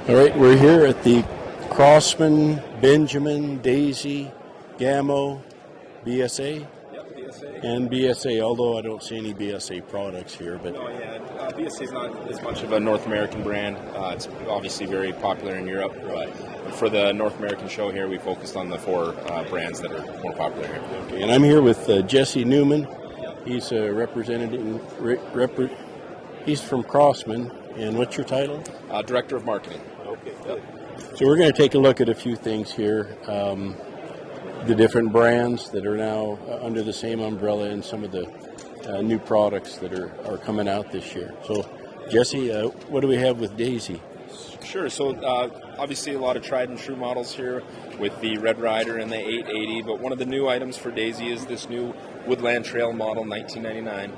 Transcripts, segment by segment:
All right, we're here at the Crosman, Benjamin, Daisy, Gamo, BSA, Yep, BSA. and BSA, although I don't see any BSA products here. But Oh yeah, BSA is not as much of a North American brand. It's obviously very popular in Europe, but for the North American show here, we focused on the four brands that are more popular here. Okay, and I'm here with Jesse Newman. He's a representative. He's from Crosman. And what's your title? Director of Marketing. Okay. Yep. So we're going to take a look at a few things here. The different brands that are now under the same umbrella and some of the new products that are coming out this year. So, Jesse, what do we have with Daisy? Sure. So obviously a lot of tried and true models here with the Red Rider and the 880, but one of the new items for Daisy is this new Woodland Trail model 1999.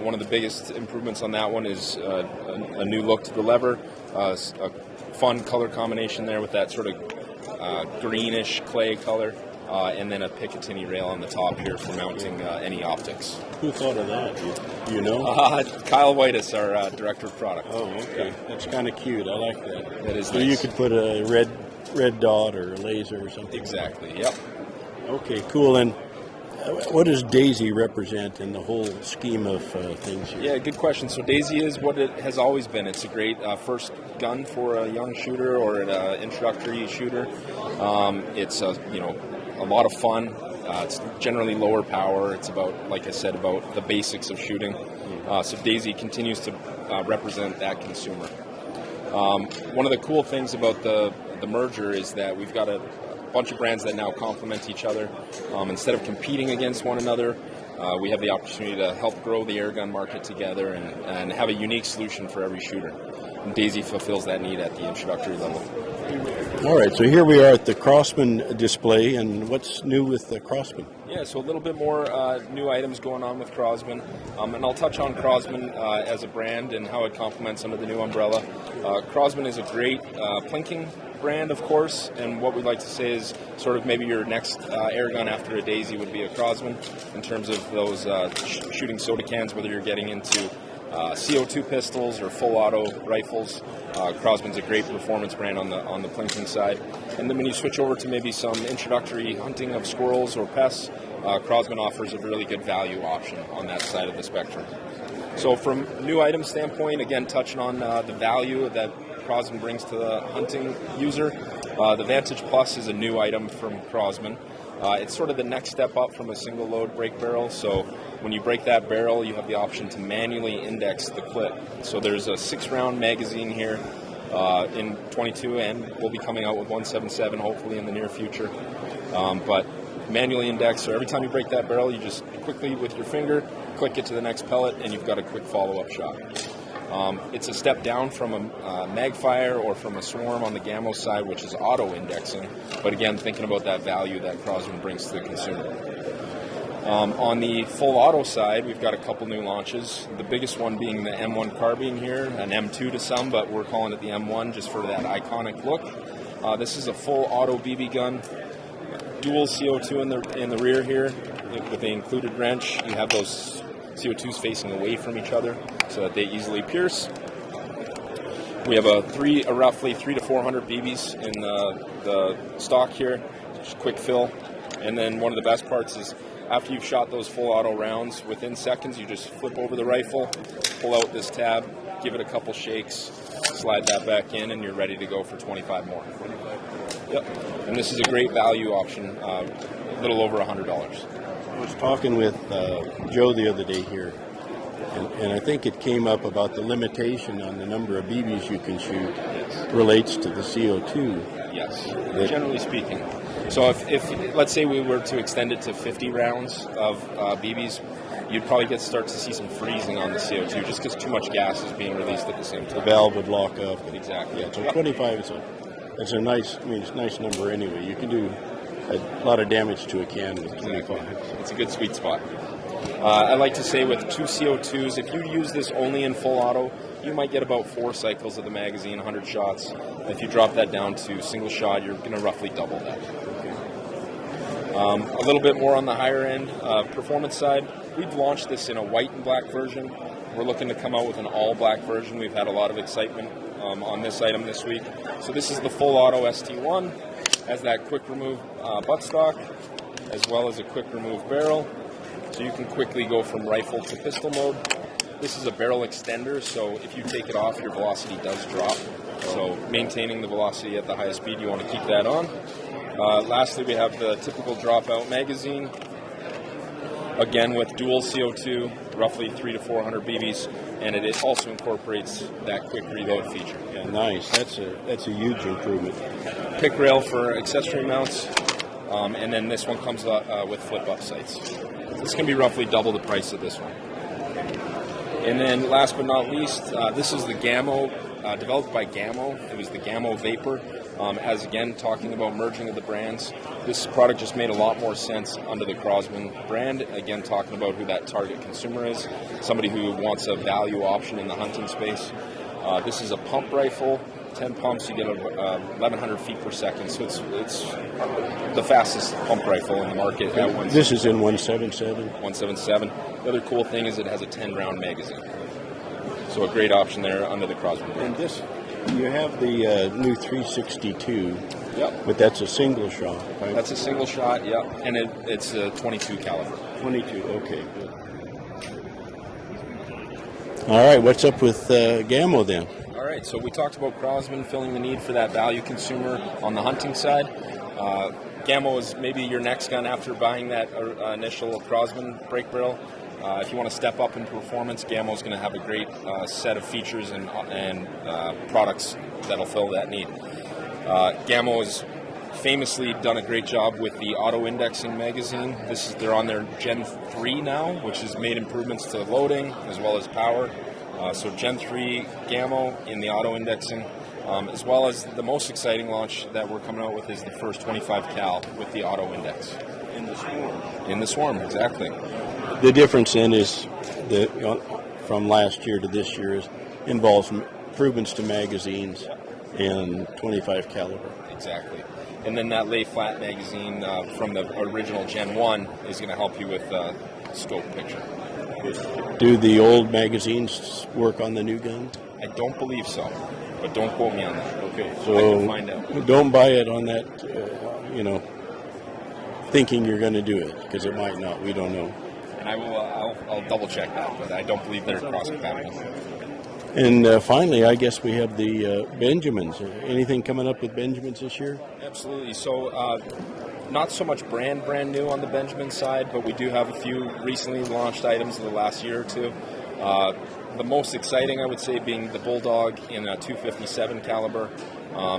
One of the biggest improvements on that one is a new look to the lever, a fun color combination there with that sort of greenish clay color, and then a Picatinny rail on the top here for mounting any optics. Who thought of that? Do you know? Kyle Whitus, our Director of Product. Oh, okay. That's kind of cute. I like that. That is so nice. You could put a red dot or a laser or something. Exactly, yep. Okay, cool. And what does Daisy represent in the whole scheme of things here? Yeah, good question. So Daisy is what it has always been. It's a great first gun for a young shooter or an introductory shooter. It's a lot of fun. It's generally lower power. It's about, like I said, about the basics of shooting. So Daisy continues to represent that consumer. One of the cool things about the merger is that we've got a bunch of brands that now complement each other. Instead of competing against one another, we have the opportunity to help grow the airgun market together and have a unique solution for every shooter. And Daisy fulfills that need at the introductory level. All right, so here we are at the Crosman display, and what's new with the Crosman? Yeah, so a little bit more new items going on with Crosman, and I'll touch on Crosman as a brand and how it complements under the new umbrella. Crosman is a great plinking brand, of course, and what we'd like to say is sort of maybe your next airgun after a Daisy would be a Crosman in terms of those shooting soda cans, whether you're getting into CO2 pistols or full auto rifles. Crosman's a great performance brand on the plinking side. And then when you switch over to maybe some introductory hunting of squirrels or pests, Crosman offers a really good value option on that side of the spectrum. So from new item standpoint, again, touching on the value that Crosman brings to the hunting user, the Vantage Plus is a new item from Crosman. It's sort of the next step up from a single load break barrel. So when you break that barrel, you have the option to manually index the clip. So there's a 6-round magazine here in 22, and we'll be coming out with 177 hopefully in the near future. But manually indexed, so every time you break that barrel, you just quickly with your finger click it to the next pellet, and you've got a quick follow-up shot. It's a step down from a magfire or from a swarm on the Gamo side, which is auto-indexing. But again, thinking about that value that Crosman brings to the consumer. On the full auto side, we've got a couple new launches. The biggest one being the M1 carbine here, an M2 to some, but we're calling it the M1 just for that iconic look. This is a full auto BB gun, dual CO2 in the rear here with the included wrench. You have those CO2s facing away from each other so that they easily pierce. We have a roughly 300 to 400 BBs in the stock here, just quick fill. And then one of the best parts is after you've shot those full auto rounds, within seconds you just flip over the rifle, pull out this tab, give it a couple shakes, slide that back in, and you're ready to go for 25 more. Yep. And this is a great value option, a little over $100. I was talking with Joe the other day here, and I think it came up about the limitation on the number of BBs you can shoot relates to the CO2. Yes, generally speaking. So if let's say we were to extend it to 50 rounds of BBs, you'd probably start to see some freezing on the CO2 just because too much gas is being released at the same time. The valve would lock up. Exactly. Yeah, so 25 is a nice, it's a nice number anyway. You can do a lot of damage to a can with 25. It's a good sweet spot. I like to say with two CO2s, if you use this only in full auto, you might get about 4 cycles of the magazine, 100 shots. If you drop that down to single shot, you're going to roughly double that. A little bit more on the higher end performance side. We've launched this in a white and black version. We're looking to come out with an all black version. We've had a lot of excitement on this item this week. So this is the full auto ST1, has that quick remove buttstock, as well as a quick remove barrel. So you can quickly go from rifle to pistol mode. This is a barrel extender, so if you take it off, your velocity does drop. So maintaining the velocity at the highest speed, you want to keep that on. Lastly, we have the typical dropout magazine. Again, with dual CO2, roughly 300 to 400 BBs, and it also incorporates that quick reload feature. Yeah, nice. That's a huge improvement. Pick rail for accessory mounts, and then this one comes with flip-up sights. This can be roughly double the price of this one. And then last but not least, this is the Gamo, developed by Gamo. It was the Gamo Vapor. As again, talking about merging of the brands, this product just made a lot more sense under the Crosman brand. Again, talking about who that target consumer is, somebody who wants a value option in the hunting space. This is a pump rifle, 10 pumps, you get 1,100 feet per second, so it's the fastest pump rifle in the market. This is in 177? 177. The other cool thing is it has a 10-round magazine. So a great option there under the Crosman brand. And this, you have the new 362, yep. But that's a single shot, right? That's a single shot, yep. And it's a 22 caliber. 22, okay, good. All right, what's up with Gamo then? All right, so we talked about Crosman filling the need for that value consumer on the hunting side. Gamo is maybe your next gun after buying that initial Crosman brake barrel. If you want to step up in performance, Gamo is going to have a great set of features and products that'll fill that need. Gamo has famously done a great job with the auto-indexing magazine. They're on their Gen 3 now, which has made improvements to loading as well as power. So Gen 3 Gamo in the auto-indexing, as well as the most exciting launch that we're coming out with is the first 25 cal with the auto-index. In the Swarm. In the Swarm, exactly. The difference then is that from last year to this year involves improvements to magazines and 25 caliber. Exactly. And then that lay flat magazine from the original Gen 1 is going to help you with scope picture. Do the old magazines work on the new gun? I don't believe so, but don't quote me on that. Okay, I so can find out. Don't buy it on that, thinking you're going to do it, because it might not. We don't know. And I'll double check that, but I don't believe they're cross-compatible. And finally, I guess we have the Benjamins. Anything coming up with Benjamins this year? Absolutely. So not so much brand new on the Benjamin side, but we do have a few recently launched items in the last year or two. The most exciting, I would say, being the Bulldog in a 257 caliber.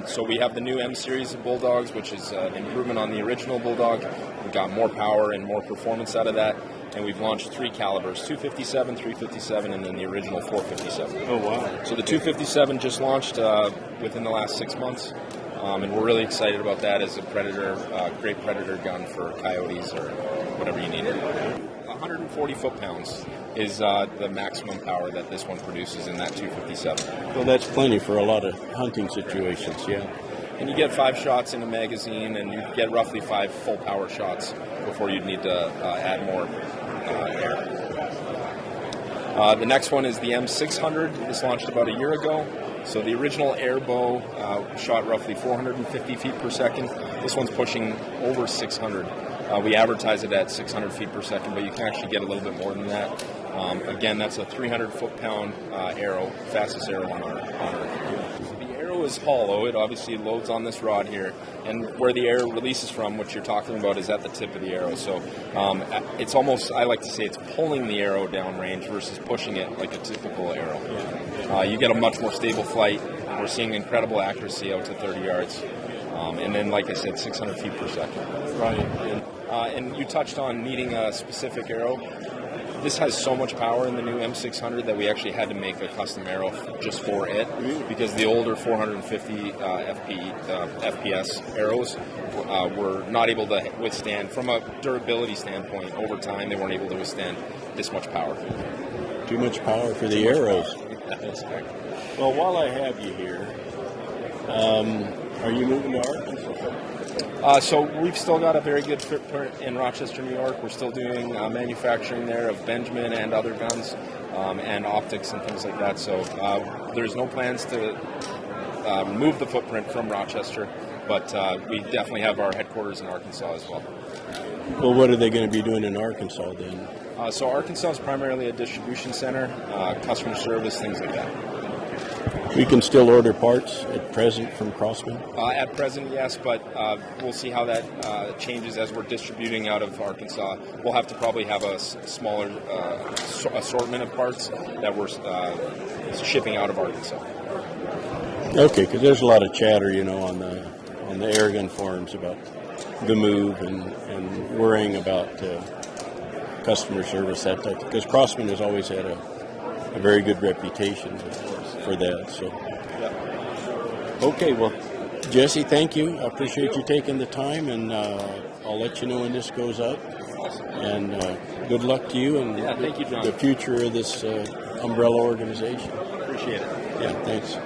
So we have the new M series of Bulldogs, which is an improvement on the original Bulldog. We've got more power and more performance out of that. And we've launched 3 calibers, 257, 357, and then the original 457. Oh, wow. So the 257 just launched within the last 6 months. And we're really excited about that as a predator, great predator gun for coyotes or whatever you need. 140 foot-pounds is the maximum power that this one produces in that 257. Well, that's plenty for a lot of hunting situations, yeah. And you get 5 shots in a magazine, and you get roughly 5 full power shots before you'd need to add more air. The next one is the M600. This launched about a year ago. So the original air bow shot roughly 450 feet per second. This one's pushing over 600. We advertise it at 600 feet per second, but you can actually get a little bit more than that. Again, that's a 300 foot-pound arrow, fastest arrow on Earth. The arrow is hollow. It obviously loads on this rod here, and where the air releases from, what you're talking about, is at the tip of the arrow. So it's almost, I like to say, it's pulling the arrow downrange versus pushing it like a typical arrow. You get a much more stable flight. We're seeing incredible accuracy out to 30 yards. And then, like I said, 600 feet per second. Right. And you touched on needing a specific arrow. This has so much power in the new M600 that we actually had to make a custom arrow just for it, because the older 450 FPS arrows were not able to withstand, from a durability standpoint, over time, they weren't able to withstand this much power. Too much power for the arrows. That's correct. Well, while I have you here, are you moving to Arkansas? So we've still got a very good footprint in Rochester, New York. We're still doing manufacturing there of Benjamin and other guns and optics and things like that. So there's no plans to moved the footprint from Rochester, but we definitely have our headquarters in Arkansas as well. Well, what are they going to be doing in Arkansas then? So Arkansas is primarily a distribution center, customer service, things like that. We can still order parts at present from Crosman? At present, yes, but we'll see how that changes as we're distributing out of Arkansas. We'll have to probably have a smaller assortment of parts that we're shipping out of Arkansas. Okay, because there's a lot of chatter, on the air gun forums about the move and worrying about customer service, that type. Because Crosman has always had a very good reputation for that. So, okay, well, Jesse, thank you. I appreciate you taking the time, and I'll let you know when this goes up. And good luck to you and thank you, John. the future of this umbrella organization. Appreciate it. Yeah, thanks.